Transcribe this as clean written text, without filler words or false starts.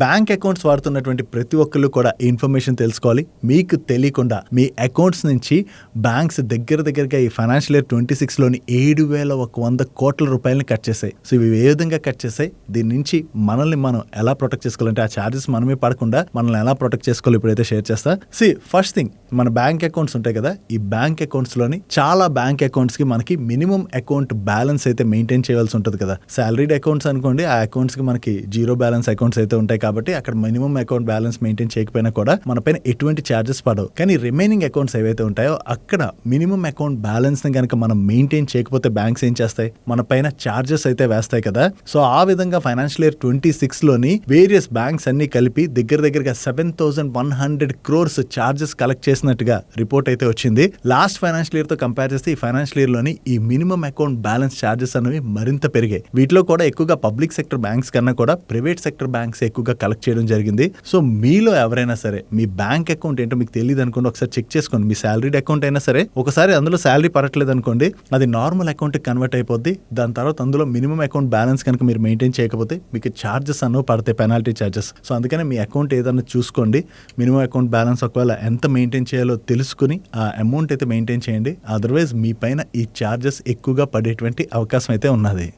Bank accounts వాడుతున్నటువంటి ప్రతి ఒక్కళ్ళు కూడా ఈ ఇన్ఫర్మేషన్ తెలుసుకోవాలి. మీకు తెలియకుండా మీ అకౌంట్స్ నుంచి బ్యాంక్స్ దగ్గరగా ఈ ఫైనాన్షియల్ ఇయర్ 26లోని 7,100 కోట్ల రూపాయలని కట్ చేశాయి. సో ఇవి ఏ విధంగా కట్ చేశాయి, దీని నుంచి మనల్ని మనం ఎలా ప్రొటెక్ట్ చేసుకోవాలంటే ఆ ఛార్జెస్ మనమే పడకుండా మనల్ని ఎలా ప్రొటెక్ట్ చేసుకోవాలి ఇప్పుడైతే షేర్ చేస్తా. ఫస్ట్ థింగ్, మన బ్యాంక్ అకౌంట్స్ ఉంటాయి కదా, ఈ బ్యాంక్ అకౌంట్స్ లోని చాలా బ్యాంక్ అకౌంట్స్ కి మనకి మినిమం అకౌంట్ బ్యాలెన్స్ అయితే మెయింటైన్ చేయాల్సి ఉంటుంది కదా. సాలరీడ్ అకౌంట్స్ అనుకోండి, ఆ అకౌంట్స్ కి మనకి జీరో బ్యాలెన్స్ అకౌంట్స్ అయితే ఉంటాయి కాబట్టి అక్కడ మినిమం అకౌంట్ బ్యాలెన్స్ మెయింటైన్ చేయకపోయినా కూడా మన పైన ఎటువంటి ఛార్జెస్ పడవు. కానీ రిమైనింగ్ అకౌంట్స్ ఏవైతే ఉంటాయో అక్కడ మినిమం అకౌంట్ బ్యాలెన్స్ ని కనుక మనం మెయింటైన్ చేయకపోతే బ్యాంక్స్ ఏం చేస్తాయి, మన పైన ఛార్జెస్ అయితే వేస్తాయి కదా. సో ఆ విధంగా ఫైనాన్షియల్ ఇయర్ 26లోని వేరియస్ బ్యాంక్స్ అన్ని కలిపి దగ్గరగా 7,100 crores ఛార్జెస్ కలెక్ట్ చేసినట్టుగా రిపోర్ట్ అయితే వచ్చింది. లాస్ట్ ఫైనాన్షియల్ ఇయర్ తో కంపేర్ చేస్తే ఈ ఫైనాన్షియల్ ఇయర్ లోని ఈ మినిమం అకౌంట్ బ్యాలెన్స్ ఛార్జెస్ అనేవి మరింత పెరిగాయి. వీటిలో కూడా ఎక్కువగా పబ్లిక్ సెక్టర్ బ్యాంక్స్ కన్నా కూడా ప్రైవేట్ సెక్టర్ బ్యాంక్స్ ఎక్కువగా కలెక్ట్ చేయడం జరిగింది. సో మీలో ఎవరైనా సరే మీ బ్యాంక్ అకౌంట్ ఏంటో మీకు తెలియదు అనుకోండి, ఒకసారి చెక్ చేసుకోండి. మీ సాలరీడ్ అకౌంట్ అయినా సరే ఒకసారి అందులో సాలరీ పడట్లేదు అనుకోండి, అది నార్మల్ అకౌంట్ కన్వర్ట్ అయిపోద్ది. దాని తర్వాత అందులో మినిమం అకౌంట్ బ్యాలెన్స్ కనుక మీరు మెయింటైన్ చేయకపోతే మీకు ఛార్జెస్ అన్నవి పడతాయి, పెనాల్టీ ఛార్జెస్. సో అందుకనే మీ అకౌంట్ ఏదన్నా చూసుకోండి, మినిమం అకౌంట్ బ్యాలెన్స్ ఒకవేళ ఎంత మెయింటైన్ చేయాలో తెలుసుకుని ఆ అమౌంట్ అయితే మెయింటైన్ చేయండి. అదర్వైజ్ మీ పైన ఈ ఛార్జెస్ ఎక్కువగా పడేటువంటి అవకాశం అయితే ఉన్నది.